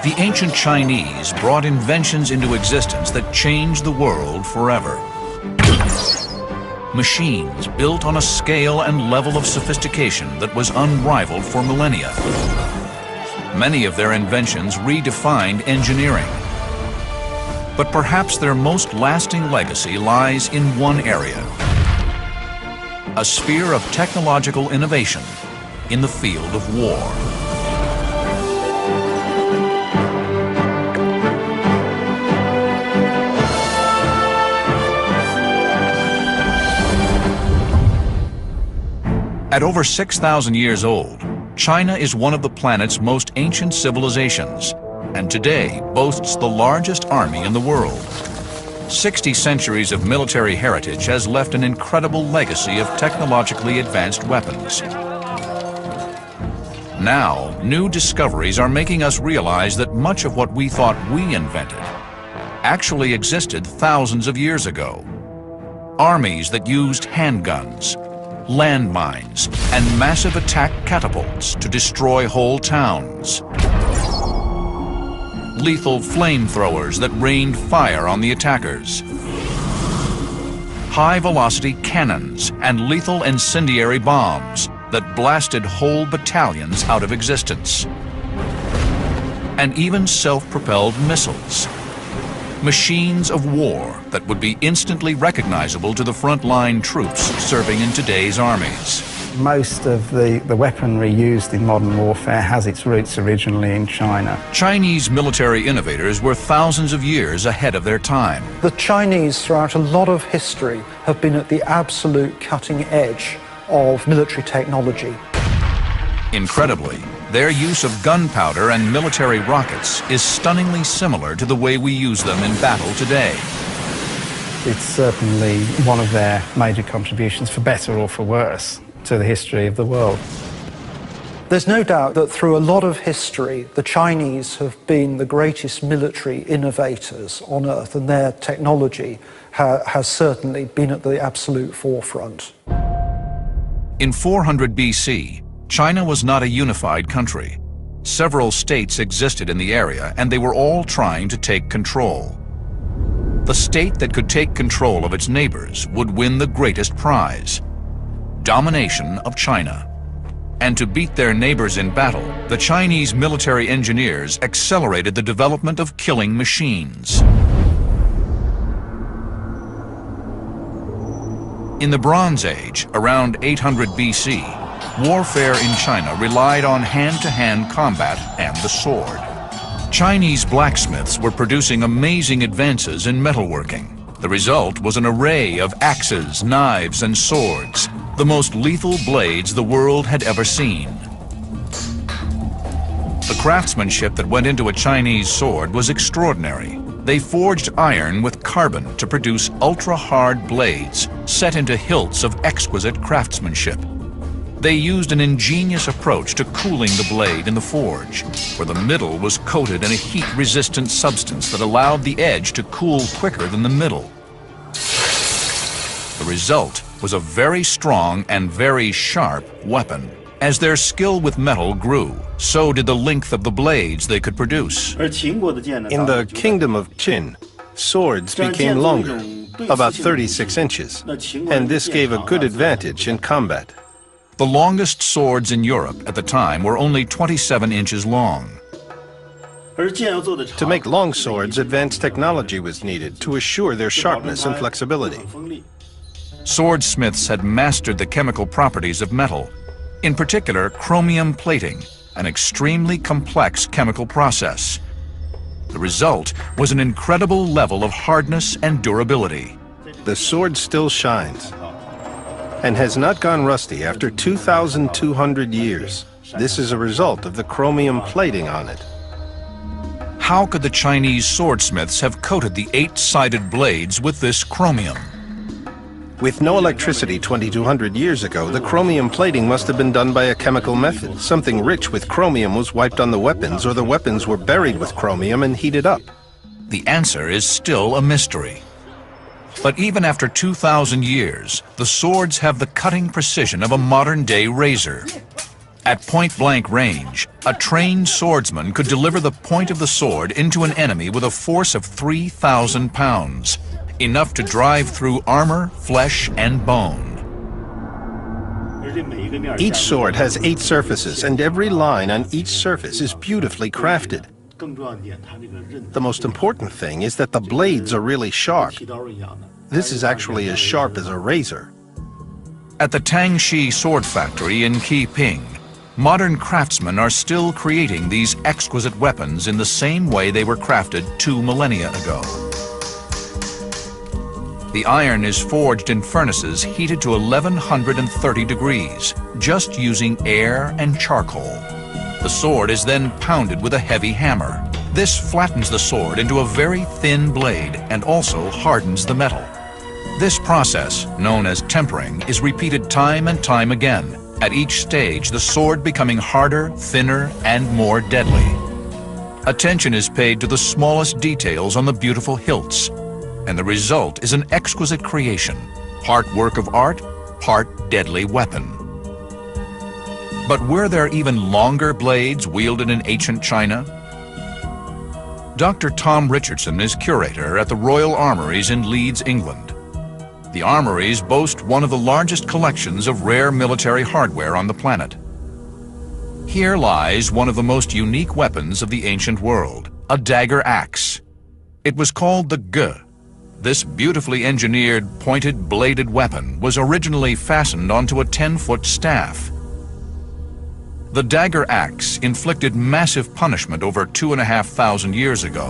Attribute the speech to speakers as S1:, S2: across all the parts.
S1: The ancient Chinese brought inventions into existence that changed the world forever. Machines built on a scale and level of sophistication that was unrivaled for millennia. Many of their inventions redefined engineering. But perhaps their most lasting legacy lies in one area: a sphere of technological innovation in the field of war. At over 6,000 years old, China is one of the planet's most ancient civilizations, and today boasts the largest army in the world. 60 centuries of military heritage has left an incredible legacy of technologically advanced weapons. Now, new discoveries are making us realize that much of what we thought we invented actually existed thousands of years ago. Armies that used handguns, landmines, and massive attack catapults to destroy whole towns. Lethal flamethrowers that rained fire on the attackers. High-velocity cannons and lethal incendiary bombs that blasted whole battalions out of existence. And even self-propelled missiles. Machines of war that would be instantly recognizable to the frontline troops serving in today's armies.
S2: Most of the weaponry used in modern warfare has its roots originally in China.
S1: Chinese military innovators were thousands of years ahead of their time.
S3: The Chinese, throughout a lot of history, have been at the absolute cutting edge of military technology.
S1: Incredibly, their use of gunpowder and military rockets is stunningly similar to the way we use them in battle today.
S2: It's certainly one of their major contributions, for better or for worse, to the history of the world.
S3: There's no doubt that through a lot of history, the Chinese have been the greatest military innovators on Earth, and their technology has certainly been at the absolute forefront.
S1: In 400 BC, China was not a unified country. Several states existed in the area, and they were all trying to take control. The state that could take control of its neighbors would win the greatest prize: domination of China. And to beat their neighbors in battle, the Chinese military engineers accelerated the development of killing machines. In the Bronze Age, around 800 BC, warfare in China relied on hand-to-hand combat and the sword. Chinese blacksmiths were producing amazing advances in metalworking. The result was an array of axes, knives, and swords, the most lethal blades the world had ever seen. The craftsmanship that went into a Chinese sword was extraordinary. They forged iron with carbon to produce ultra-hard blades set into hilts of exquisite craftsmanship. They used an ingenious approach to cooling the blade in the forge, where the middle was coated in a heat-resistant substance that allowed the edge to cool quicker than the middle. The result was a very strong and very sharp weapon. As their skill with metal grew, so did the length of the blades they could produce.
S4: In the Kingdom of Qin, swords became longer, about 36 inches, and this gave a good advantage in combat.
S1: The longest swords in Europe at the time were only 27 inches long.
S4: To make long swords, advanced technology was needed to assure their sharpness and flexibility.
S1: Swordsmiths had mastered the chemical properties of metal, in particular chromium plating, an extremely complex chemical process. The result was an incredible level of hardness and durability.
S4: The sword still shines and has not gone rusty after 2,200 years. This is a result of the chromium plating on it.
S1: How could the Chinese swordsmiths have coated the 8-sided blades with this chromium?
S4: With no electricity 2,200 years ago, the chromium plating must have been done by a chemical method. Something rich with chromium was wiped on the weapons, or the weapons were buried with chromium and heated up.
S1: The answer is still a mystery. But even after 2,000 years, the swords have the cutting precision of a modern-day razor. At point-blank range, a trained swordsman could deliver the point of the sword into an enemy with a force of 3,000 pounds, enough to drive through armor, flesh, and bone.
S4: Each sword has 8 surfaces, and every line on each surface is beautifully crafted. The most important thing is that the blades are really sharp. This is actually as sharp as a razor.
S1: At the Tangxi sword factory in Qiping, modern craftsmen are still creating these exquisite weapons in the same way they were crafted 2 millennia ago. The iron is forged in furnaces heated to 1130 degrees, just using air and charcoal. The sword is then pounded with a heavy hammer. This flattens the sword into a very thin blade and also hardens the metal. This process, known as tempering, is repeated time and time again, at each stage the sword becoming harder, thinner, and more deadly. Attention is paid to the smallest details on the beautiful hilts, and the result is an exquisite creation, part work of art, part deadly weapon. But were there even longer blades wielded in ancient China? Dr. Tom Richardson is curator at the Royal Armouries in Leeds, England. The armories boast one of the largest collections of rare military hardware on the planet. Here lies one of the most unique weapons of the ancient world, a dagger axe. It was called the Ge. This beautifully engineered, pointed, bladed weapon was originally fastened onto a 10-foot staff. The dagger axe inflicted massive punishment over 2,500 years ago.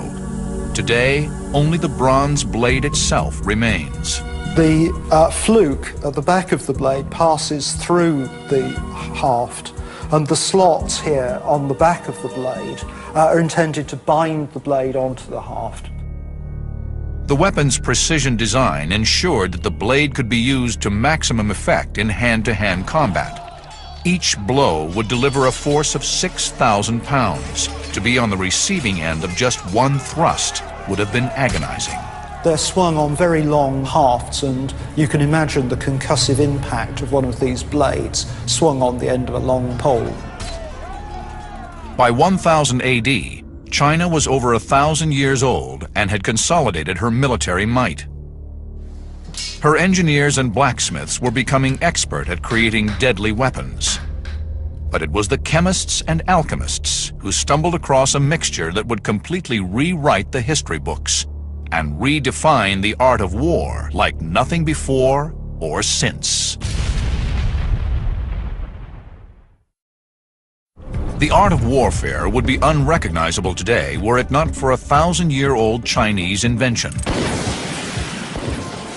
S1: Today, only the bronze blade itself remains.
S3: The fluke at the back of the blade passes through the haft, and the slots here on the back of the blade are intended to bind the blade onto the haft.
S1: The weapon's precision design ensured that the blade could be used to maximum effect in hand-to-hand combat. Each blow would deliver a force of 6,000 pounds. To be on the receiving end of just one thrust would have been agonizing.
S3: They're swung on very long hafts, and you can imagine the concussive impact of one of these blades swung on the end of a long pole.
S1: By 1000 AD, China was over 1,000 years old and had consolidated her military might. Her engineers and blacksmiths were becoming expert at creating deadly weapons. But it was the chemists and alchemists who stumbled across a mixture that would completely rewrite the history books and redefine the art of war like nothing before or since. The art of warfare would be unrecognizable today were it not for a 1,000-year-old Chinese invention.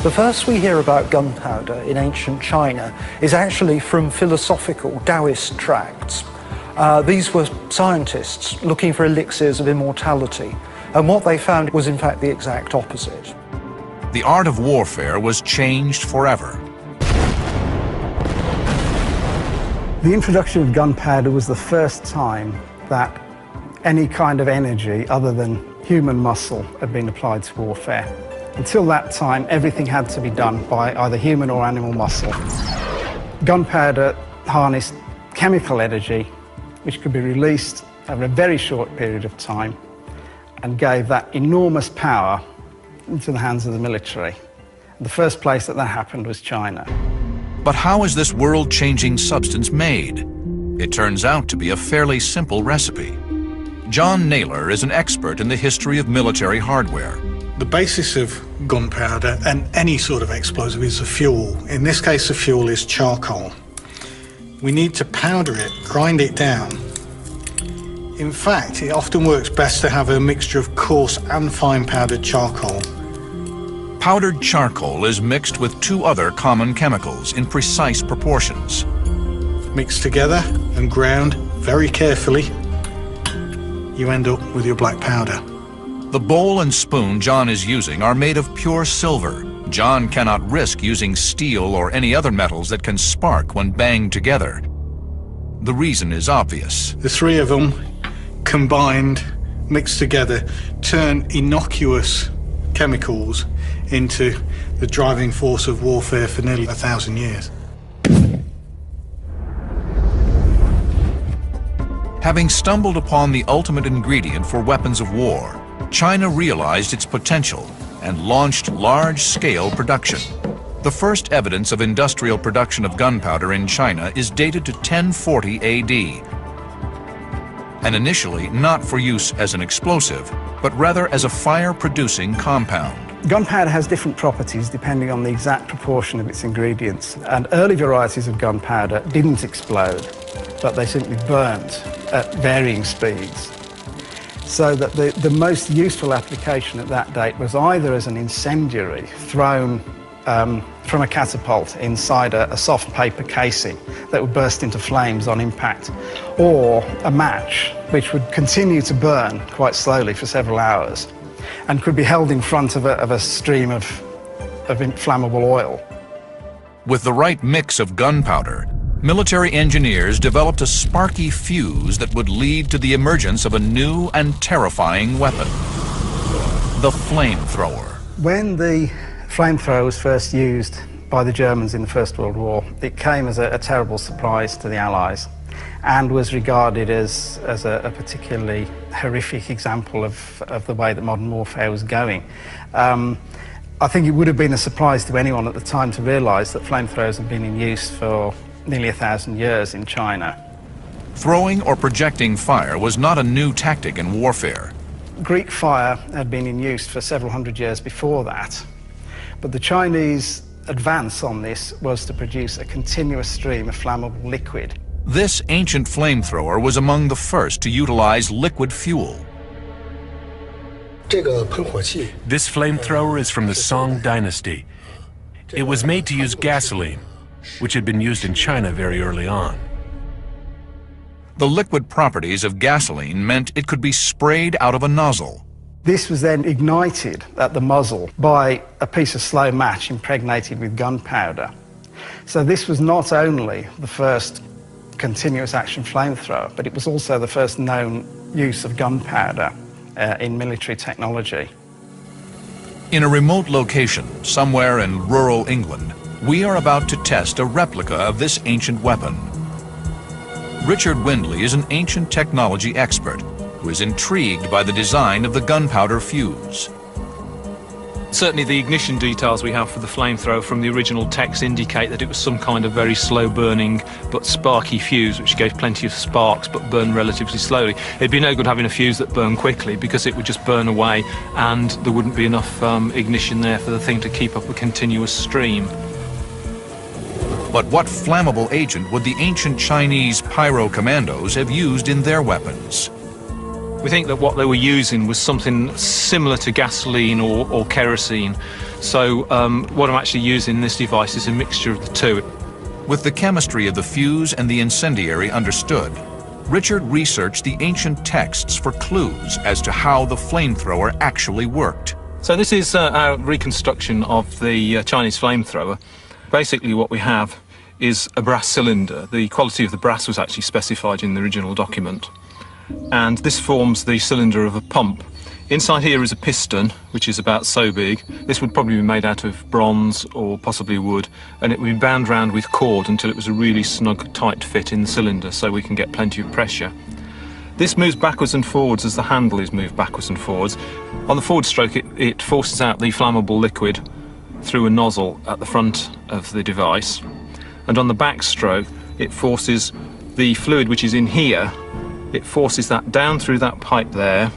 S3: The first we hear about gunpowder in ancient China is actually from philosophical Taoist tracts. These were scientists looking for elixirs of immortality, and what they found was in fact the exact opposite.
S1: The art of warfare was changed forever.
S2: The introduction of gunpowder was the first time that any kind of energy other than human muscle had been applied to warfare. Until that time, everything had to be done by either human or animal muscle. Gunpowder harnessed chemical energy, which could be released over a very short period of time, and gave that enormous power into the hands of the military. The first place that happened was China.
S1: But how is this world-changing substance made? It turns out to be a fairly simple recipe. John Naylor is an expert in the history of military hardware.
S5: The basis of gunpowder and any sort of explosive is a fuel. In this case, the fuel is charcoal. We need to powder it, grind it down. In fact, it often works best to have a mixture of coarse and fine powdered charcoal.
S1: Powdered charcoal is mixed with 2 other common chemicals in precise proportions.
S5: Mixed together and ground very carefully, you end up with your black powder.
S1: The bowl and spoon John is using are made of pure silver. John cannot risk using steel or any other metals that can spark when banged together. The reason is obvious.
S5: The 3 of them combined, mixed together, turn innocuous chemicals into the driving force of warfare for nearly 1,000 years.
S1: Having stumbled upon the ultimate ingredient for weapons of war, China realized its potential and launched large-scale production. The first evidence of industrial production of gunpowder in China is dated to 1040 AD, and initially not for use as an explosive, but rather as a fire-producing compound.
S2: Gunpowder has different properties depending on the exact proportion of its ingredients, and early varieties of gunpowder didn't explode, but they simply burnt at varying speeds. So that the most useful application at that date was either as an incendiary thrown from a catapult inside a soft paper casing that would burst into flames on impact, or a match which would continue to burn quite slowly for several hours and could be held in front of a stream of inflammable oil.
S1: With the right mix of gunpowder, military engineers developed a sparky fuse that would lead to the emergence of a new and terrifying weapon: the flamethrower.
S2: When the flamethrower was first used by the Germans in the First World War, it came as a terrible surprise to the Allies and was regarded as a particularly horrific example of the way that modern warfare was going. I think it would have been a surprise to anyone at the time to realise that flamethrowers had been in use for nearly 1,000 years in China.
S1: Throwing or projecting fire was not a new tactic in warfare.
S2: Greek fire had been in use for several hundred years before that, but the Chinese advance on this was to produce a continuous stream of flammable liquid.
S1: This ancient flamethrower was among the first to utilize liquid fuel.
S6: This flamethrower is from the Song dynasty. It was made to use gasoline, which had been used in China very early on.
S1: The liquid properties of gasoline meant it could be sprayed out of a nozzle.
S2: This was then ignited at the muzzle by a piece of slow match impregnated with gunpowder. So this was not only the first continuous action flamethrower, but it was also the first known use of gunpowder in military technology.
S1: In a remote location, somewhere in rural England, we are about to test a replica of this ancient weapon. Richard Windley is an ancient technology expert who is intrigued by the design of the gunpowder fuse.
S7: Certainly the ignition details we have for the flamethrower from the original text indicate that it was some kind of very slow burning but sparky fuse which gave plenty of sparks but burned relatively slowly. It'd be no good having a fuse that burned quickly because it would just burn away and there wouldn't be enough ignition there for the thing to keep up a continuous stream.
S1: But what flammable agent would the ancient Chinese pyro commandos have used in their weapons?
S7: We think that what they were using was something similar to gasoline or kerosene. So what I'm actually using in this device is a mixture of the two.
S1: With the chemistry of the fuse and the incendiary understood, Richard researched the ancient texts for clues as to how the flamethrower actually worked.
S7: So this is our reconstruction of the Chinese flamethrower. Basically what we have is a brass cylinder. The quality of the brass was actually specified in the original document. And this forms the cylinder of a pump. Inside here is a piston, which is about so big. This would probably be made out of bronze or possibly wood, and it would be bound round with cord until it was a really snug, tight fit in the cylinder so we can get plenty of pressure. This moves backwards and forwards as the handle is moved backwards and forwards. On the forward stroke, it forces out the flammable liquid through a nozzle at the front of the device. And on the back stroke, it forces the fluid which is in here, it forces that down through that pipe there,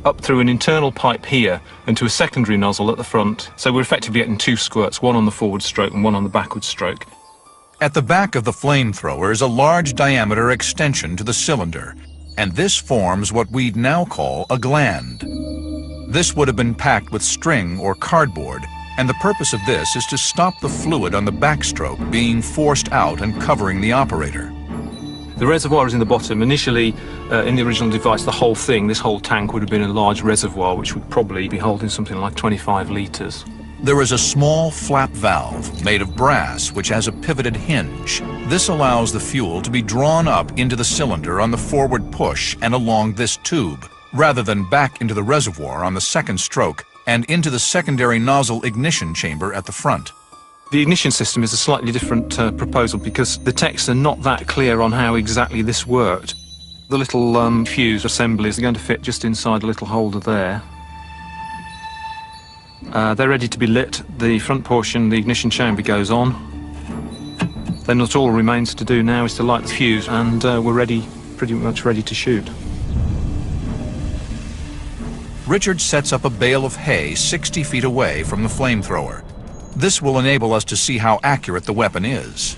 S7: up through an internal pipe here, and to a secondary nozzle at the front. So we're effectively getting two squirts, one on the forward stroke and one on the backward stroke.
S1: At the back of the flamethrower is a large diameter extension to the cylinder, and this forms what we'd now call a gland. This would have been packed with string or cardboard, and the purpose of this is to stop the fluid on the backstroke being forced out and covering the operator.
S7: The reservoir is in the bottom. Initially, in the original device, the whole thing, this whole tank, would have been a large reservoir which would probably be holding something like 25 litres.
S1: There is a small flap valve made of brass which has a pivoted hinge. This allows the fuel to be drawn up into the cylinder on the forward push and along this tube, rather than back into the reservoir on the second stroke and into the secondary nozzle ignition chamber at the front.
S7: The ignition system is a slightly different proposal because the texts are not that clear on how exactly this worked. The little fuse assemblies are going to fit just inside a little holder there. They're ready to be lit. The front portion, the ignition chamber, goes on. Then what all remains to do now is to light the fuse, and we're ready, pretty much ready to shoot.
S1: Richard sets up a bale of hay 60 feet away from the flamethrower. This will enable us to see how accurate the weapon is.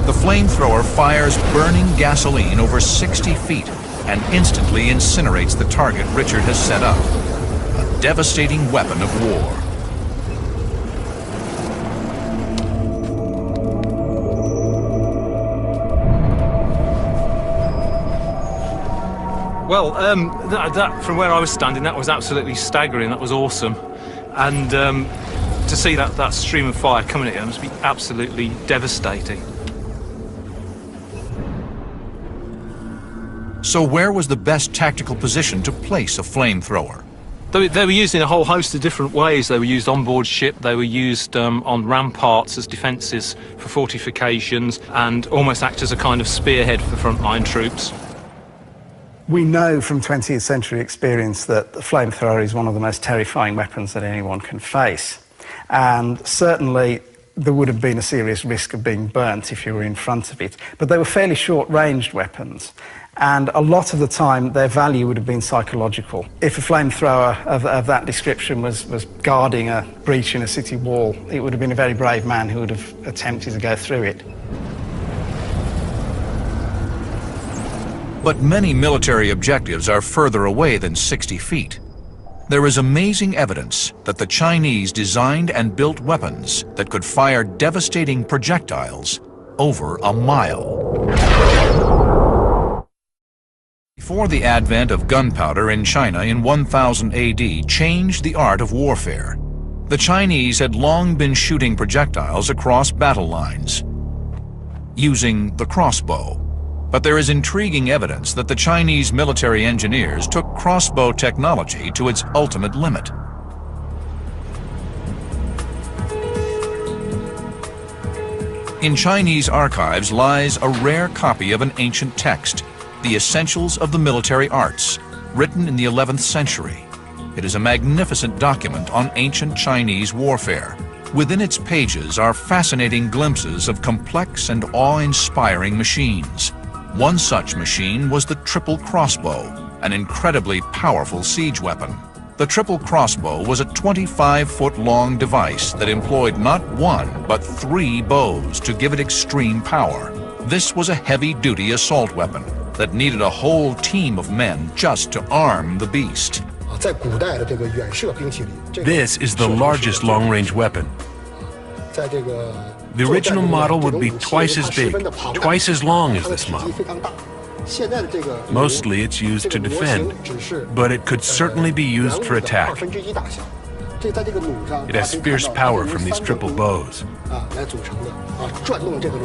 S1: The flamethrower fires burning gasoline over 60 feet and instantly incinerates the target Richard has set up. A devastating weapon of war.
S7: Well, that from where I was standing, that was absolutely staggering. That was awesome. And to see that stream of fire coming at you must be absolutely devastating.
S1: So where was the best tactical position to place a flamethrower?
S7: They were used in a whole host of different ways. They were used on board ship, they were used on ramparts as defences for fortifications, and almost act as a kind of spearhead for frontline troops.
S2: We know from 20th century experience that the flamethrower is one of the most terrifying weapons that anyone can face. And certainly there would have been a serious risk of being burnt if you were in front of it. But they were fairly short-ranged weapons. And a lot of the time, their value would have been psychological. If a flamethrower of that description was guarding a breach in a city wall, it would have been a very brave man who would have attempted to go through it.
S1: But many military objectives are further away than 60 feet. There is amazing evidence that the Chinese designed and built weapons that could fire devastating projectiles over a mile. Before the advent of gunpowder in China in 1000 AD changed the art of warfare, the Chinese had long been shooting projectiles across battle lines, using the crossbow. But there is intriguing evidence that the Chinese military engineers took crossbow technology to its ultimate limit. In Chinese archives lies a rare copy of an ancient text, The Essentials of the Military Arts, written in the 11th century. It is a magnificent document on ancient Chinese warfare. Within its pages are fascinating glimpses of complex and awe-inspiring machines. One such machine was the triple crossbow, an incredibly powerful siege weapon. The triple crossbow was a 25-foot-long device that employed not one, but 3 bows to give it extreme power. This was a heavy-duty assault weapon that needed a whole team of men just to arm the beast.
S6: This is the largest long-range weapon. The original model would be twice as big, twice as long as this model. Mostly it's used to defend, but it could certainly be used for attack. It has fierce power from these triple bows.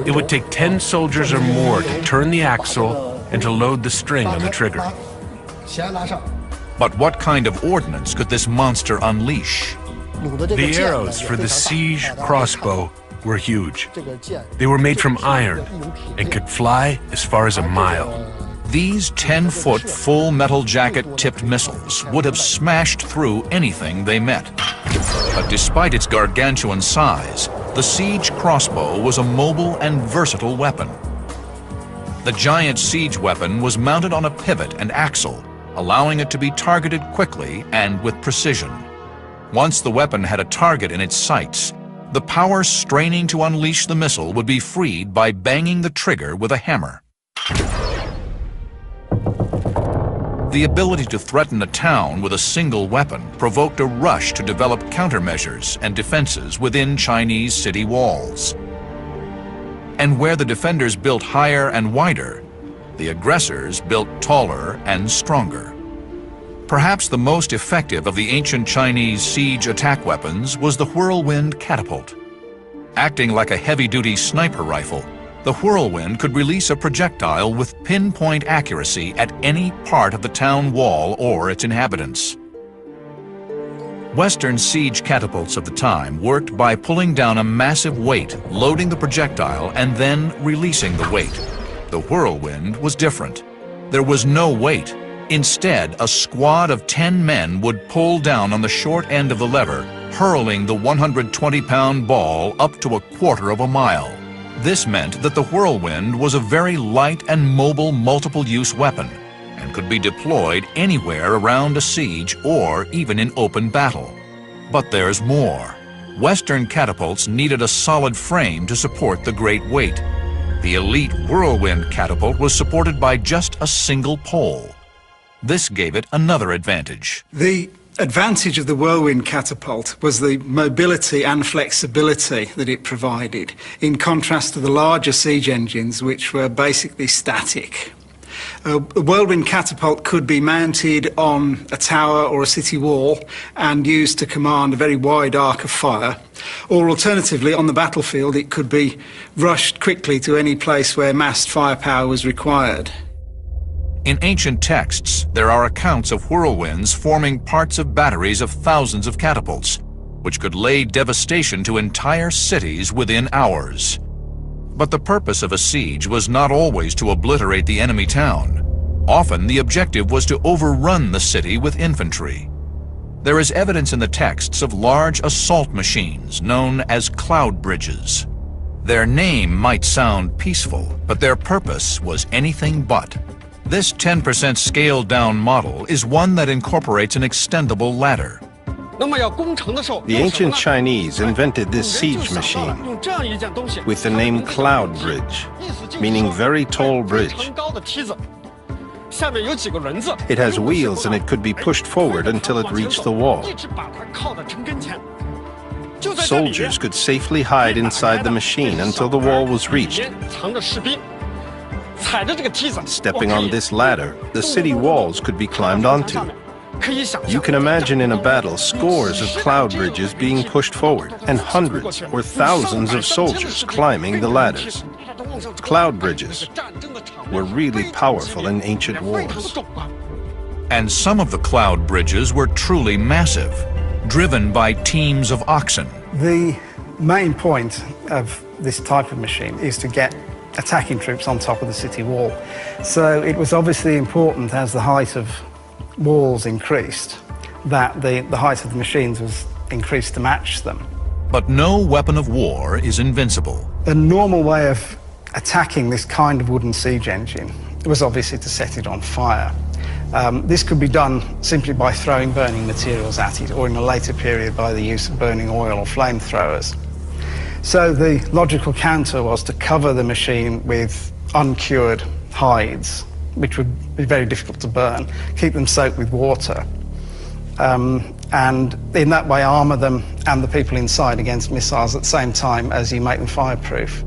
S6: It would take 10 soldiers or more to turn the axle and to load the string on the trigger.
S1: But what kind of ordnance could this monster unleash?
S6: The arrows for the siege crossbow were huge. They were made from iron and could fly as far as a mile.
S1: These 10-foot full metal jacket-tipped missiles would have smashed through anything they met. But despite its gargantuan size, the siege crossbow was a mobile and versatile weapon. The giant siege weapon was mounted on a pivot and axle, allowing it to be targeted quickly and with precision. Once the weapon had a target in its sights, the power straining to unleash the missile would be freed by banging the trigger with a hammer. The ability to threaten a town with a single weapon provoked a rush to develop countermeasures and defenses within Chinese city walls. And where the defenders built higher and wider, the aggressors built taller and stronger. Perhaps the most effective of the ancient Chinese siege attack weapons was the whirlwind catapult. Acting like a heavy-duty sniper rifle, the whirlwind could release a projectile with pinpoint accuracy at any part of the town wall or its inhabitants. Western siege catapults of the time worked by pulling down a massive weight, loading the projectile, and then releasing the weight. The whirlwind was different. There was no weight. Instead, a squad of 10 men would pull down on the short end of the lever, hurling the 120-pound ball up to a quarter of a mile. This meant that the whirlwind was a very light and mobile multiple-use weapon and could be deployed anywhere around a siege or even in open battle. But there's more. Western catapults needed a solid frame to support the great weight. The elite whirlwind catapult was supported by just a single pole. This gave it another advantage.
S2: The advantage of the whirlwind catapult was the mobility and flexibility that it provided, in contrast to the larger siege engines, which were basically static. A whirlwind catapult could be mounted on a tower or a city wall and used to command a very wide arc of fire, or alternatively, on the battlefield, it could be rushed quickly to any place where massed firepower was required.
S1: In ancient texts, there are accounts of whirlwinds forming parts of batteries of thousands of catapults, which could lay devastation to entire cities within hours. But the purpose of a siege was not always to obliterate the enemy town. Often the objective was to overrun the city with infantry. There is evidence in the texts of large assault machines known as cloud bridges. Their name might sound peaceful, but their purpose was anything but. This 10% scaled-down model is one that incorporates an extendable ladder.
S4: The ancient Chinese invented this siege machine with the name cloud bridge, meaning very tall bridge. It has wheels and it could be pushed forward until it reached the wall. Soldiers could safely hide inside the machine until the wall was reached. Stepping on this ladder, the city walls could be climbed onto. You can imagine in a battle scores of cloud bridges being pushed forward and hundreds or thousands of soldiers climbing the ladders. Cloud bridges were really powerful in ancient wars.
S1: And some of the cloud bridges were truly massive, driven by teams of oxen.
S2: The main point of this type of machine is to get attacking troops on top of the city wall. So it was obviously important, as the height of walls increased, that the height of the machines was increased to match them.
S1: But no weapon of war is invincible.
S2: A normal way of attacking this kind of wooden siege engine was obviously to set it on fire. This could be done simply by throwing burning materials at it, or in a later period by the use of burning oil or flamethrowers. So the logical counter was to cover the machine with uncured hides, which would be very difficult to burn, keep them soaked with water, and in that way armour them and the people inside against missiles at the same time as you make them fireproof.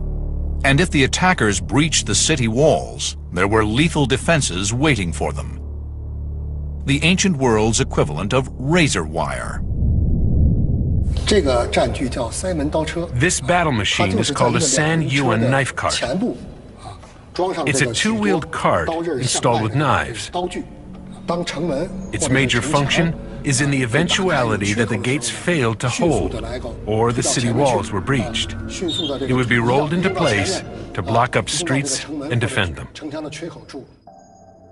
S1: And if the attackers breached the city walls, there were lethal defenses waiting for them. The ancient world's equivalent of razor wire.
S6: This battle machine is called a San Yuan knife cart. It's a two-wheeled cart installed with knives. Its major function is in the eventuality that the gates failed to hold or the city walls were breached. It would be rolled into place to block up streets and defend them.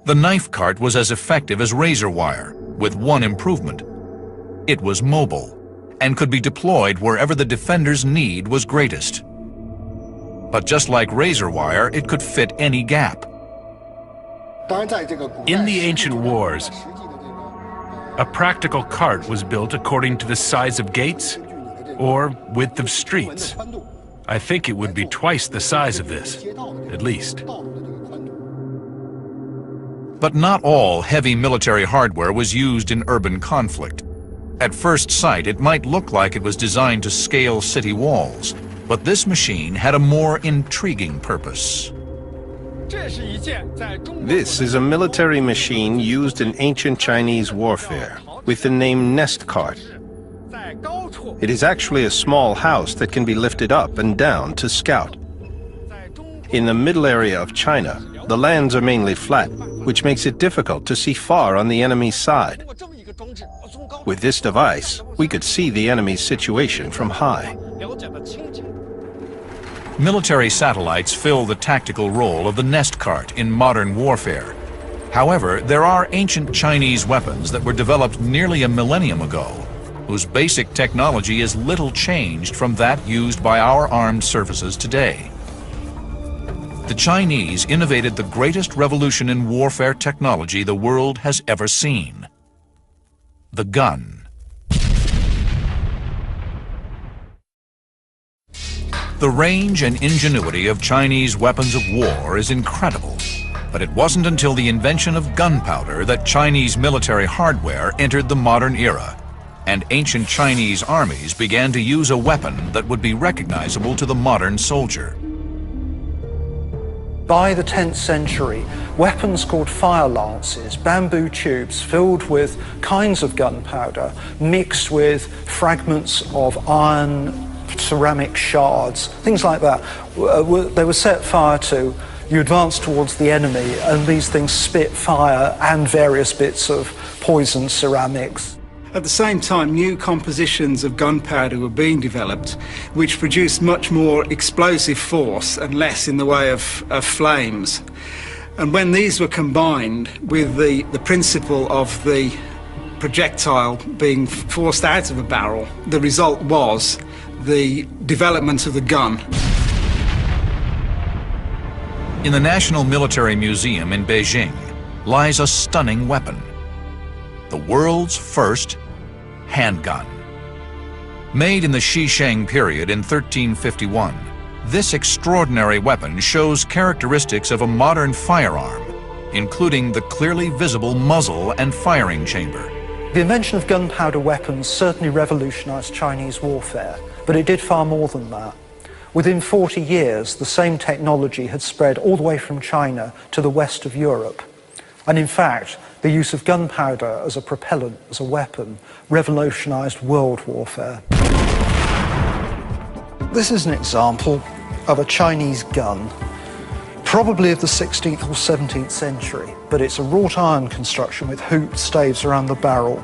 S1: The knife cart was as effective as razor wire, with one improvement. It was mobile and could be deployed wherever the defender's need was greatest. But just like razor wire, it could fit any gap.
S6: In the ancient wars, a practical cart was built according to the size of gates or width of streets. I think it would be twice the size of this, at least.
S1: But not all heavy military hardware was used in urban conflict. At first sight, it might look like it was designed to scale city walls, but this machine had a more intriguing purpose.
S4: This is a military machine used in ancient Chinese warfare with the name nest cart. It is actually a small house that can be lifted up and down to scout. In the middle area of China, the lands are mainly flat, which makes it difficult to see far on the enemy's side. With this device, we could see the enemy's situation from high.
S1: Military satellites fill the tactical role of the nest cart in modern warfare. However, there are ancient Chinese weapons that were developed nearly a millennium ago, whose basic technology is little changed from that used by our armed services today. The Chinese innovated the greatest revolution in warfare technology the world has ever seen: the gun. The range and ingenuity of Chinese weapons of war is incredible, but it wasn't until the invention of gunpowder that Chinese military hardware entered the modern era, and ancient Chinese armies began to use a weapon that would be recognizable to the modern soldier.
S3: By the 10th century, weapons called fire lances, bamboo tubes filled with kinds of gunpowder, mixed with fragments of iron, ceramic shards, things like that, they were set fire to. You advance towards the enemy and these things spit fire and various bits of poisoned ceramics.
S2: At the same time, new compositions of gunpowder were being developed, which produced much more explosive force and less in the way of flames. And when these were combined with the principle of the projectile being forced out of a barrel, the result was the development of the gun.
S1: In the National Military Museum in Beijing lies a stunning weapon: the world's first handgun. Made in the Xisheng period in 1351, this extraordinary weapon shows characteristics of a modern firearm, including the clearly visible muzzle and firing chamber.
S3: The invention of gunpowder weapons certainly revolutionized Chinese warfare, but it did far more than that. Within 40 years, the same technology had spread all the way from China to the west of Europe. And in fact, the use of gunpowder as a propellant, as a weapon, revolutionized world warfare. This is an example of a Chinese gun, probably of the 16th or 17th century, but it's a wrought iron construction with hooped staves around the barrel.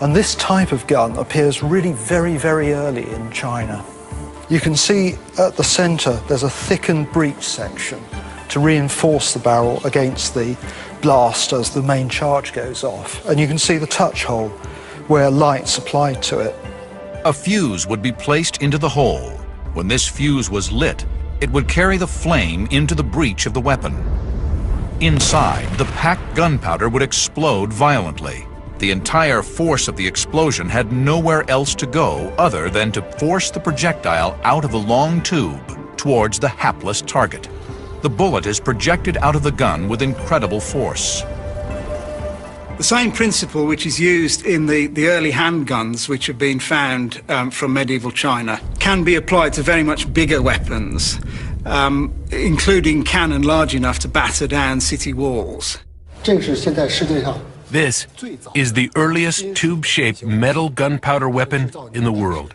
S3: And this type of gun appears really very, very early in China. You can see at the center there's a thickened breech section to reinforce the barrel against the blast as the main charge goes off. And you can see the touch hole where light's applied to it.
S1: A fuse would be placed into the hole. When this fuse was lit, it would carry the flame into the breech of the weapon. Inside, the packed gunpowder would explode violently. The entire force of the explosion had nowhere else to go other than to force the projectile out of the long tube towards the hapless target. The bullet is projected out of the gun with incredible force.
S2: The same principle which is used in the early handguns which have been found from medieval China can be applied to very much bigger weapons, including cannon large enough to batter down city walls.
S6: This is the earliest tube-shaped metal gunpowder weapon in the world.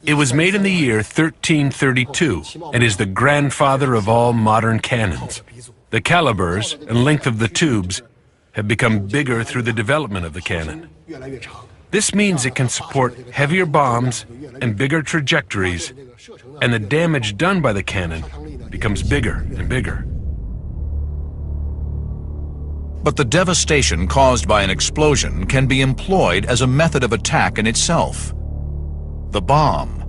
S6: It was made in the year 1332 and is the grandfather of all modern cannons. The calibers and length of the tubes have become bigger through the development of the cannon. This means it can support heavier bombs and bigger trajectories, and the damage done by the cannon becomes bigger and bigger.
S1: But the devastation caused by an explosion can be employed as a method of attack in itself: the bomb.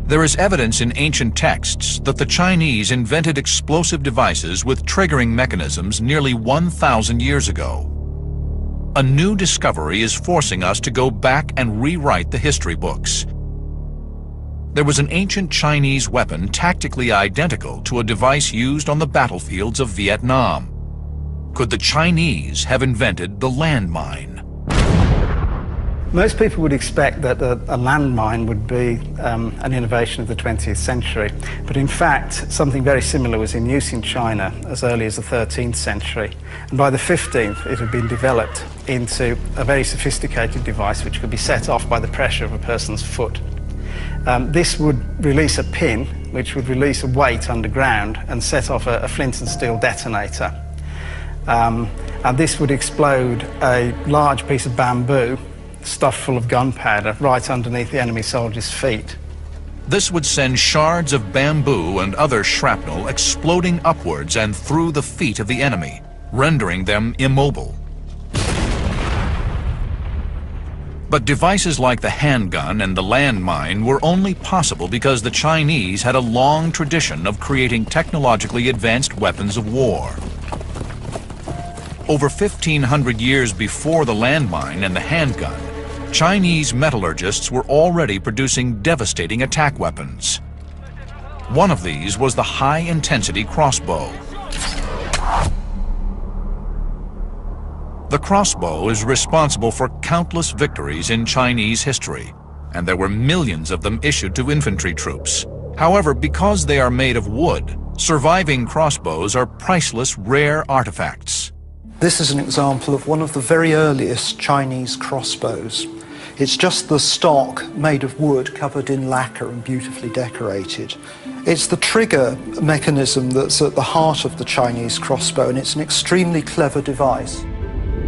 S1: There is evidence in ancient texts that the Chinese invented explosive devices with triggering mechanisms nearly 1,000 years ago. A new discovery is forcing us to go back and rewrite the history books. There was an ancient Chinese weapon tactically identical to a device used on the battlefields of Vietnam. Could the Chinese have invented the landmine?
S2: Most people would expect that a landmine would be an innovation of the 20th century, but in fact something very similar was in use in China as early as the 13th century, and by the 15th it had been developed into a very sophisticated device which could be set off by the pressure of a person's foot. This would release a pin which would release a weight underground and set off a flint and steel detonator. and this would explode a large piece of bamboo stuffed full of gunpowder right underneath the enemy soldiers' feet.
S1: This would send shards of bamboo and other shrapnel exploding upwards and through the feet of the enemy, rendering them immobile. But devices like the handgun and the landmine were only possible because the Chinese had a long tradition of creating technologically advanced weapons of war. Over 1,500 years before the landmine and the handgun, Chinese metallurgists were already producing devastating attack weapons. One of these was the high-intensity crossbow. The crossbow is responsible for countless victories in Chinese history, and there were millions of them issued to infantry troops. However, because they are made of wood, surviving crossbows are priceless, rare artifacts.
S3: This is an example of one of the very earliest Chinese crossbows. It's just the stock made of wood covered in lacquer and beautifully decorated. It's the trigger mechanism that's at the heart of the Chinese crossbow, and it's an extremely clever device.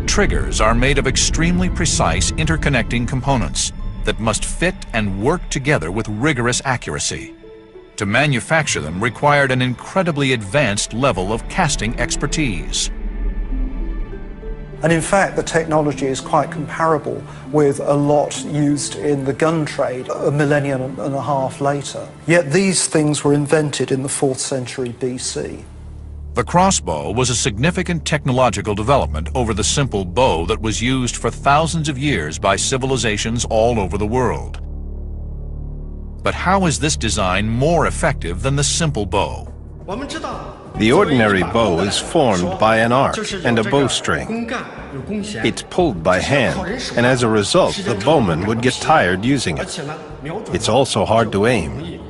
S1: Triggers are made of extremely precise interconnecting components that must fit and work together with rigorous accuracy. To manufacture them required an incredibly advanced level of casting expertise.
S3: And in fact, the technology is quite comparable with a lot used in the gun trade a millennium and a half later. Yet these things were invented in the 4th century BC.
S1: The crossbow was a significant technological development over the simple bow that was used for thousands of years by civilizations all over the world. But how is this design more effective than the simple bow?
S4: The ordinary bow is formed by an arc and a bowstring. It's pulled by hand, and as a result, the bowman would get tired using it. It's also hard to aim.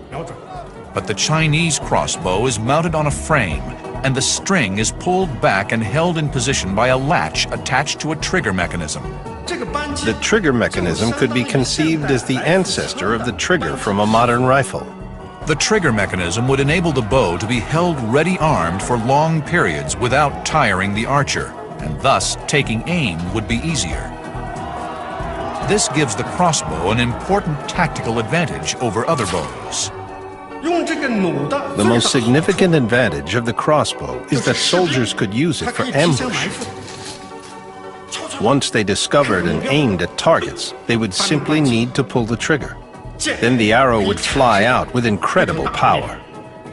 S1: But the Chinese crossbow is mounted on a frame, and the string is pulled back and held in position by a latch attached to a trigger mechanism.
S4: The trigger mechanism could be conceived as the ancestor of the trigger from a modern rifle.
S1: The trigger mechanism would enable the bow to be held ready-armed for long periods without tiring the archer, and thus taking aim would be easier. This gives the crossbow an important tactical advantage over other bows.
S4: The most significant advantage of the crossbow is that soldiers could use it for ambush. Once they discovered and aimed at targets, they would simply need to pull the trigger. Then the arrow would fly out with incredible power.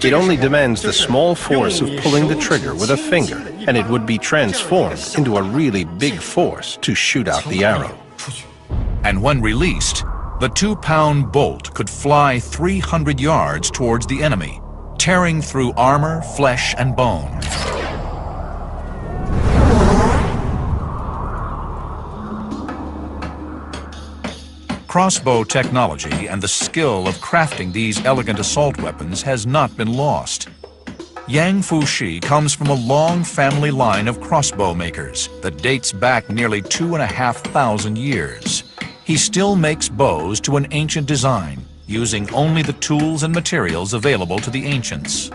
S4: It only demands the small force of pulling the trigger with a finger, and it would be transformed into a really big force to shoot out the arrow.
S1: And when released, the 2-pound bolt could fly 300 yards towards the enemy, tearing through armor, flesh, and bone. Crossbow technology and the skill of crafting these elegant assault weapons has not been lost. Yang Fushi comes from a long family line of crossbow makers that dates back nearly 2,500 years. He still makes bows to an ancient design, using only the tools and materials available to the ancients.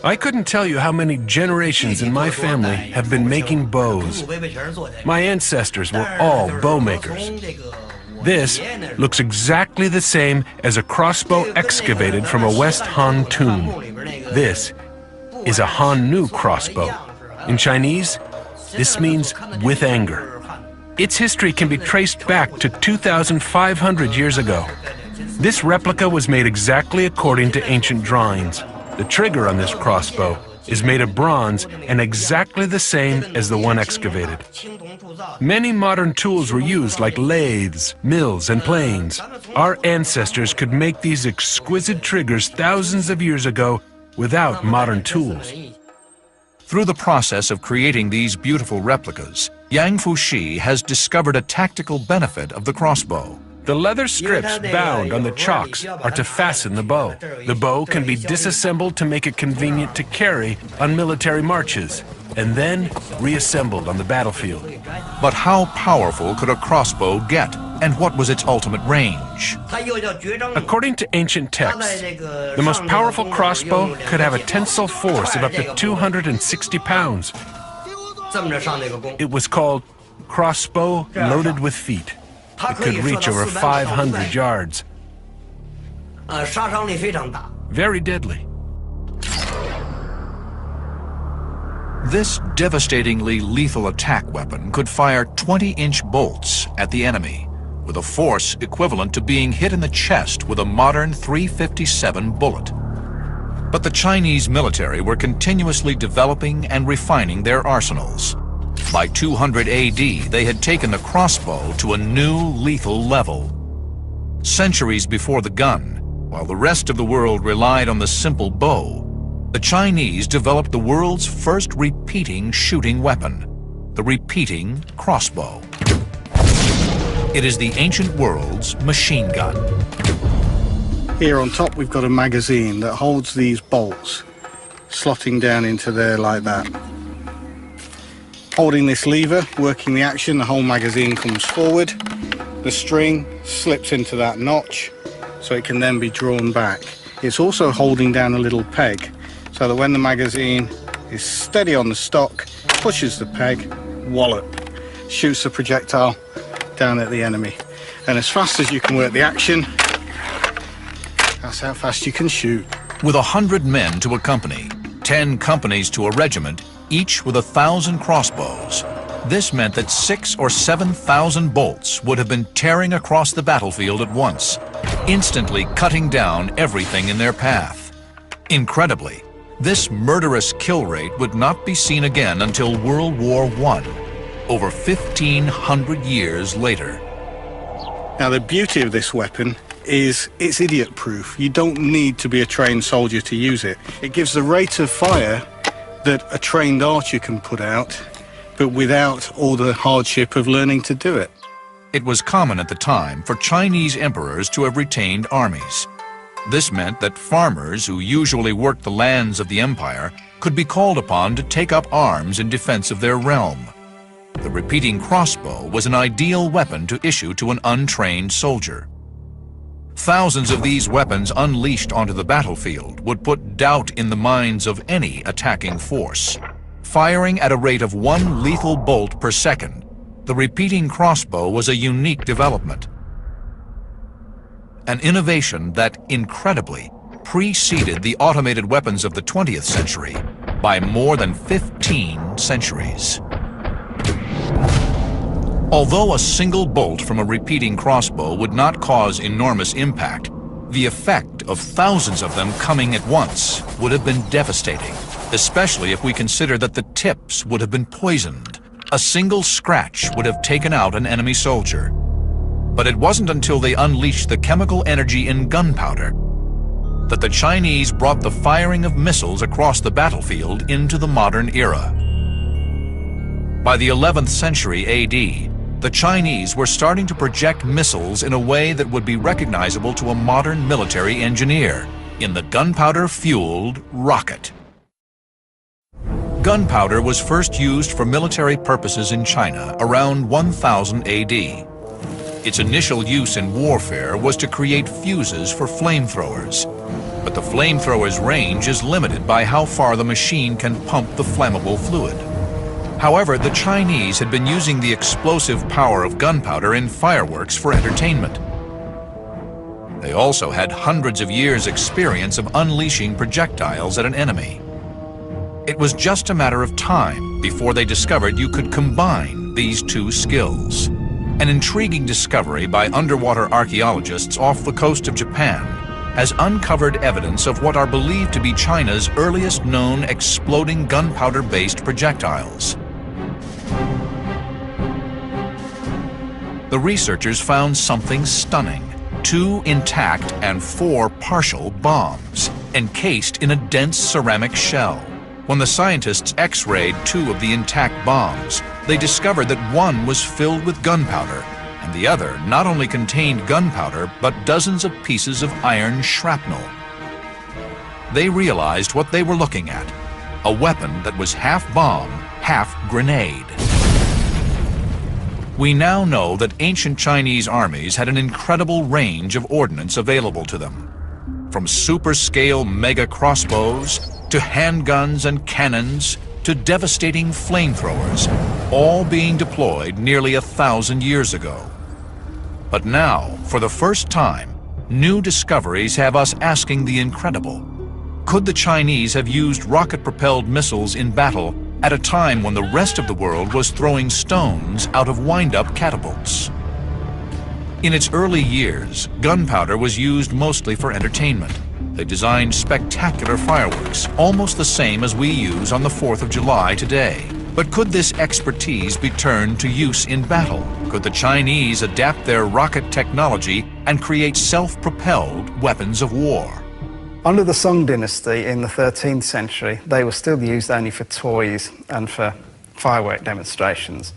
S6: I couldn't tell you how many generations in my family have been making bows. My ancestors were all bow makers. This looks exactly the same as a crossbow excavated from a West Han tomb. This is a Han Nu crossbow. In Chinese, this means with anger. Its history can be traced back to 2,500 years ago. This replica was made exactly according to ancient drawings. The trigger on this crossbow is made of bronze and exactly the same as the one excavated. Many modern tools were used like lathes, mills, and planes. Our ancestors could make these exquisite triggers thousands of years ago without modern tools.
S1: Through the process of creating these beautiful replicas, Yang Fushi has discovered a tactical benefit of the crossbow.
S6: The leather strips bound on the chocks are to fasten the bow. The bow can be disassembled to make it convenient to carry on military marches, and then reassembled on the battlefield.
S1: But how powerful could a crossbow get? And what was its ultimate range?
S6: According to ancient texts, the most powerful crossbow could have a tensile force of up to 260 pounds. It was called crossbow loaded with feet. It could reach over 500 yards. Very deadly.
S1: This devastatingly lethal attack weapon could fire 20-inch bolts at the enemy, with a force equivalent to being hit in the chest with a modern .357 bullet. But the Chinese military were continuously developing and refining their arsenals. By 200 AD, they had taken the crossbow to a new lethal level. Centuries before the gun, while the rest of the world relied on the simple bow, the Chinese developed the world's first repeating shooting weapon, the repeating crossbow. It is the ancient world's machine gun.
S5: Here on top we've got a magazine that holds these bolts, slotting down into there like that. Holding this lever, working the action, the whole magazine comes forward. The string slips into that notch, so it can then be drawn back. It's also holding down a little peg, so that when the magazine is steady on the stock, pushes the peg, wallop, shoots the projectile down at the enemy. And as fast as you can work the action, that's how fast you can shoot.
S1: With 100 men to a company, 10 companies to a regiment, each with 1,000 crossbows, this meant that 6,000 or 7,000 bolts would have been tearing across the battlefield at once, instantly cutting down everything in their path. Incredibly, this murderous kill rate would not be seen again until World War I, over 1,500 years later.
S5: Now the beauty of this weapon is it's idiot-proof. You don't need to be a trained soldier to use it. It gives the rate of fire that a trained archer can put out, but without all the hardship of learning to do it.
S1: It was common at the time for Chinese emperors to have retained armies. This meant that farmers who usually worked the lands of the empire could be called upon to take up arms in defense of their realm. The repeating crossbow was an ideal weapon to issue to an untrained soldier. Thousands of these weapons unleashed onto the battlefield would put doubt in the minds of any attacking force. Firing at a rate of 1 lethal bolt per second, the repeating crossbow was a unique development. An innovation that, incredibly, preceded the automated weapons of the 20th century by more than 15 centuries. Although a single bolt from a repeating crossbow would not cause enormous impact, the effect of thousands of them coming at once would have been devastating, especially if we consider that the tips would have been poisoned. A single scratch would have taken out an enemy soldier. But it wasn't until they unleashed the chemical energy in gunpowder that the Chinese brought the firing of missiles across the battlefield into the modern era. By the 11th century AD, the Chinese were starting to project missiles in a way that would be recognizable to a modern military engineer in the gunpowder-fueled rocket. Gunpowder was first used for military purposes in China around 1000 AD. Its initial use in warfare was to create fuses for flamethrowers, but the flamethrower's range is limited by how far the machine can pump the flammable fluid. However, the Chinese had been using the explosive power of gunpowder in fireworks for entertainment. They also had hundreds of years' experience of unleashing projectiles at an enemy. It was just a matter of time before they discovered you could combine these two skills. An intriguing discovery by underwater archaeologists off the coast of Japan has uncovered evidence of what are believed to be China's earliest known exploding gunpowder-based projectiles. The researchers found something stunning: 2 intact and 4 partial bombs, encased in a dense ceramic shell. When the scientists X-rayed 2 of the intact bombs, they discovered that one was filled with gunpowder, and the other not only contained gunpowder, but dozens of pieces of iron shrapnel. They realized what they were looking at: a weapon that was half bomb, half grenade. We now know that ancient Chinese armies had an incredible range of ordnance available to them. From super-scale mega crossbows, to handguns and cannons, to devastating flamethrowers, all being deployed nearly 1,000 years ago. But now, for the first time, new discoveries have us asking the incredible. Could the Chinese have used rocket-propelled missiles in battle at a time when the rest of the world was throwing stones out of wind-up catapults? In its early years, gunpowder was used mostly for entertainment. They designed spectacular fireworks, almost the same as we use on the 4th of July today. But could this expertise be turned to use in battle? Could the Chinese adapt their rocket technology and create self-propelled weapons of war?
S2: Under the Song dynasty in the 13th century, they were still used only for toys and for firework demonstrations.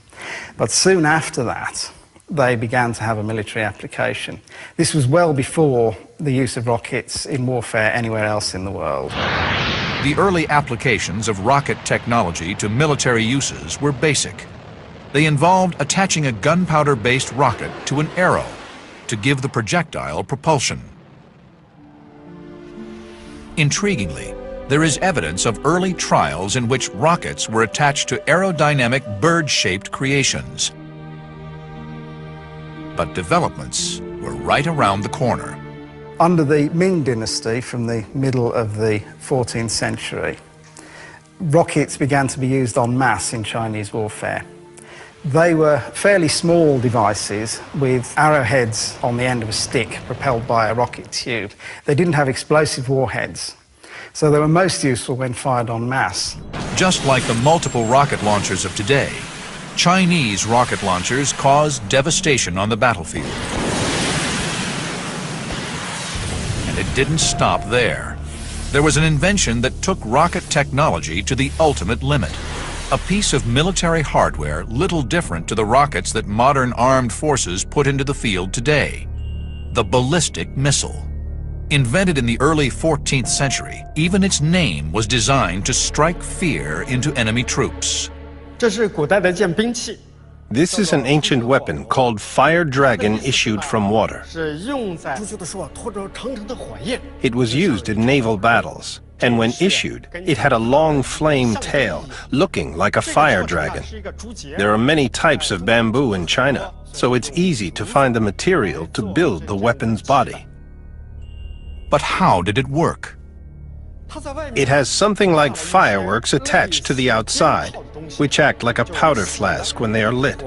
S2: But soon after that, they began to have a military application. This was well before the use of rockets in warfare anywhere else in the world.
S1: The early applications of rocket technology to military uses were basic. They involved attaching a gunpowder-based rocket to an arrow to give the projectile propulsion. Intriguingly, there is evidence of early trials in which rockets were attached to aerodynamic bird-shaped creations. But developments were right around the corner.
S2: Under the Ming dynasty, from the middle of the 14th century, rockets began to be used en masse in Chinese warfare. They were fairly small devices with arrowheads on the end of a stick propelled by a rocket tube. They didn't have explosive warheads, so they were most useful when fired en masse.
S1: Just like the multiple rocket launchers of today, Chinese rocket launchers caused devastation on the battlefield. And it didn't stop there. There was an invention that took rocket technology to the ultimate limit. A piece of military hardware little different to the rockets that modern armed forces put into the field today. The ballistic missile. Invented in the early 14th century, even its name was designed to strike fear into enemy troops.
S4: This is an ancient weapon called Fire Dragon issued from water. It was used in naval battles, and when issued, it had a long flame tail, looking like a fire dragon. There are many types of bamboo in China, so it's easy to find the material to build the weapon's body.
S1: But how did it work?
S4: It has something like fireworks attached to the outside, which act like a powder flask when they are lit.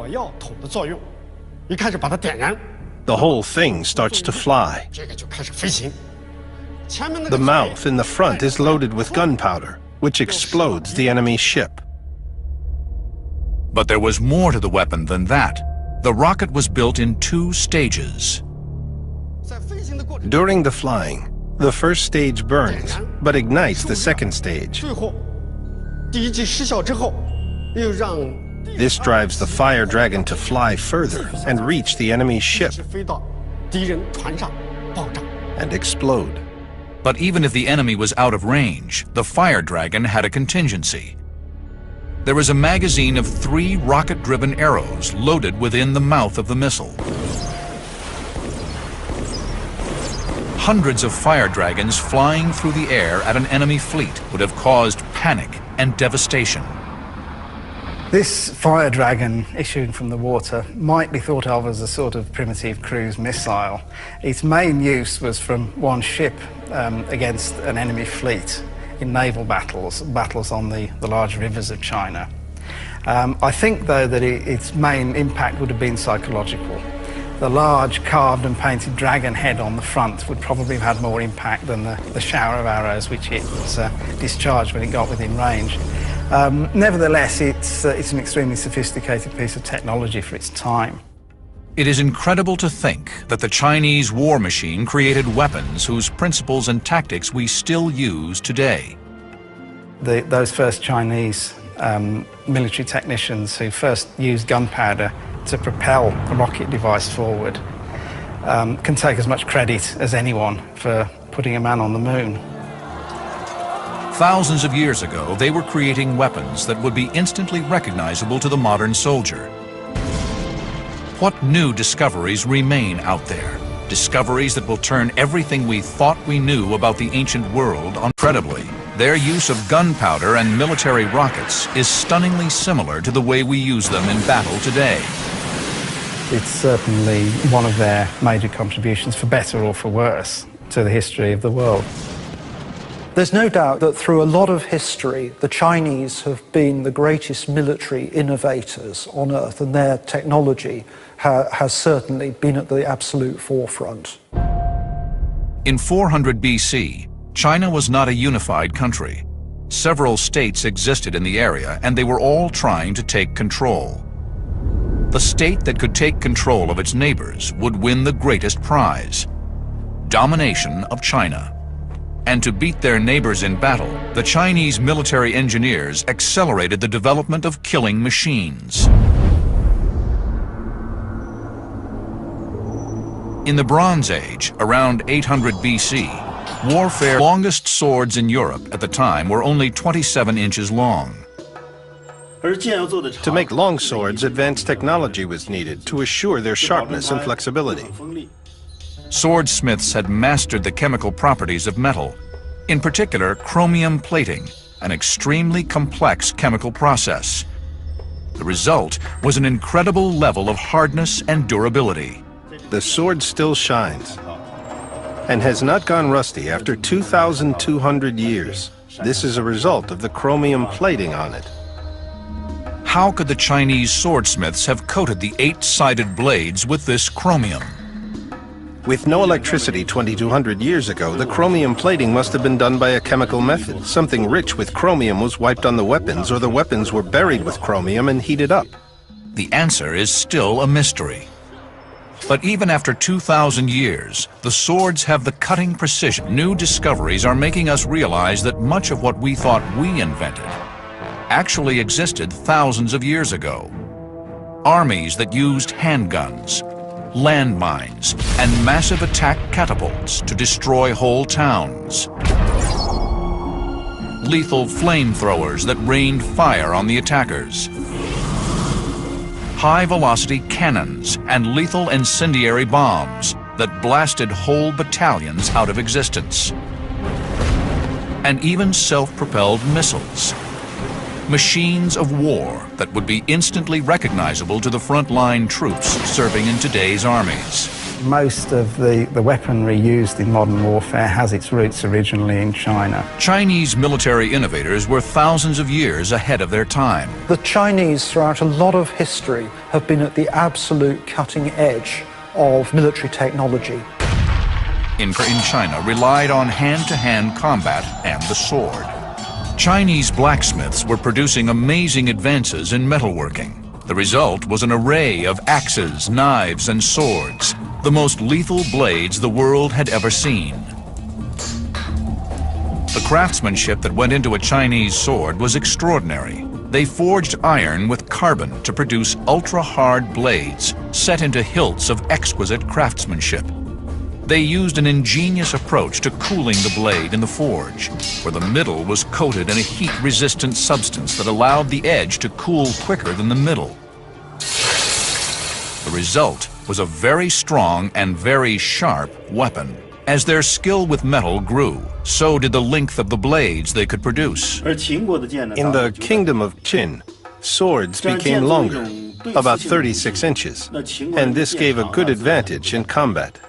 S4: The whole thing starts to fly. The mouth in the front is loaded with gunpowder, which explodes the enemy's ship.
S1: But there was more to the weapon than that. The rocket was built in 2 stages.
S4: During the flying, the first stage burns, but ignites the second stage. This drives the Fire Dragon to fly further and reach the enemy's ship and explode.
S1: But even if the enemy was out of range, the Fire Dragon had a contingency. There was a magazine of 3 rocket-driven arrows loaded within the mouth of the missile. Hundreds of fire dragons flying through the air at an enemy fleet would have caused panic and devastation.
S2: This fire dragon issuing from the water might be thought of as a sort of primitive cruise missile. Its main use was from one ship against an enemy fleet in naval battles on the large rivers of China. I think, though, that its main impact would have been psychological. The large carved and painted dragon head on the front would probably have had more impact than the shower of arrows which it was discharged when it got within range. Nevertheless, it's an extremely sophisticated piece of technology for its time.
S1: It is incredible to think that the Chinese war machine created weapons whose principles and tactics we still use today.
S2: Those first Chinese military technicians who first used gunpowder to propel a rocket device forward can take as much credit as anyone for putting a man on the moon.
S1: Thousands of years ago, they were creating weapons that would be instantly recognizable to the modern soldier. What new discoveries remain out there? Discoveries that will turn everything we thought we knew about the ancient world on. Incredibly, their use of gunpowder and military rockets is stunningly similar to the way we use them in battle today.
S2: It's certainly one of their major contributions, for better or for worse, to the history of the world.
S3: There's no doubt that through a lot of history, the Chinese have been the greatest military innovators on Earth, and their technology has certainly been at the absolute forefront.
S1: In 400 BC, China was not a unified country. Several states existed in the area, and they were all trying to take control. The state that could take control of its neighbors would win the greatest prize: domination of China. And to beat their neighbors in battle, the Chinese military engineers accelerated the development of killing machines. In the Bronze Age, around 800 BC, warfare longest swords in Europe at the time were only 27 inches long.
S4: To make long swords, advanced technology was needed to assure their sharpness and flexibility.
S1: Swordsmiths had mastered the chemical properties of metal, in particular chromium plating, an extremely complex chemical process. The result was an incredible level of hardness and durability.
S4: The sword still shines and has not gone rusty after 2,200 years. This is a result of the chromium plating on it.
S1: How could the Chinese swordsmiths have coated the 8-sided blades with this chromium?
S4: With no electricity 2,200 years ago, the chromium plating must have been done by a chemical method. Something rich with chromium was wiped on the weapons, or the weapons were buried with chromium and heated up.
S1: The answer is still a mystery. But even after 2,000 years, the swords have the cutting precision. New discoveries are making us realize that much of what we thought we invented actually existed thousands of years ago. Armies that used handguns, landmines, and massive attack catapults to destroy whole towns. Lethal flamethrowers that rained fire on the attackers. High-velocity cannons and lethal incendiary bombs that blasted whole battalions out of existence. And even self-propelled missiles. Machines of war that would be instantly recognizable to the frontline troops serving in today's armies.
S2: Most of the weaponry used in modern warfare has its roots originally in China.
S1: Chinese military innovators were thousands of years ahead of their time.
S3: The Chinese, throughout a lot of history, have been at the absolute cutting edge of military technology.
S1: In China relied on hand-to-hand combat and the sword. Chinese blacksmiths were producing amazing advances in metalworking. The result was an array of axes, knives, and swords, the most lethal blades the world had ever seen. The craftsmanship that went into a Chinese sword was extraordinary. They forged iron with carbon to produce ultra-hard blades set into hilts of exquisite craftsmanship. They used an ingenious approach to cooling the blade in the forge, where the middle was coated in a heat-resistant substance that allowed the edge to cool quicker than the middle. The result was a very strong and very sharp weapon. As their skill with metal grew, so did the length of the blades they could produce.
S4: In the Kingdom of Qin, swords became longer, about 36 inches, and this gave a good advantage in combat.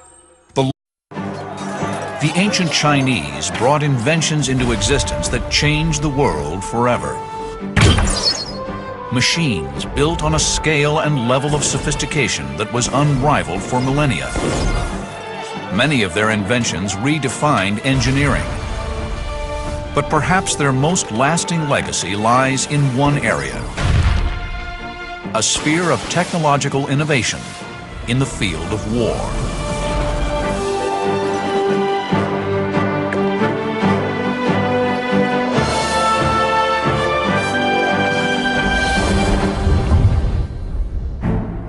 S1: The ancient Chinese brought inventions into existence that changed the world forever. Machines built on a scale and level of sophistication that was unrivaled for millennia. Many of their inventions redefined engineering. But perhaps their most lasting legacy lies in one area: a sphere of technological innovation in the field of war.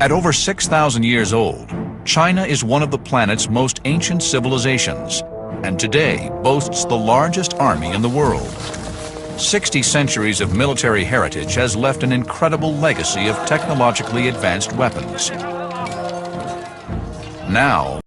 S1: At over 6,000 years old, China is one of the planet's most ancient civilizations, and today boasts the largest army in the world. 60 centuries of military heritage has left an incredible legacy of technologically advanced weapons. Now,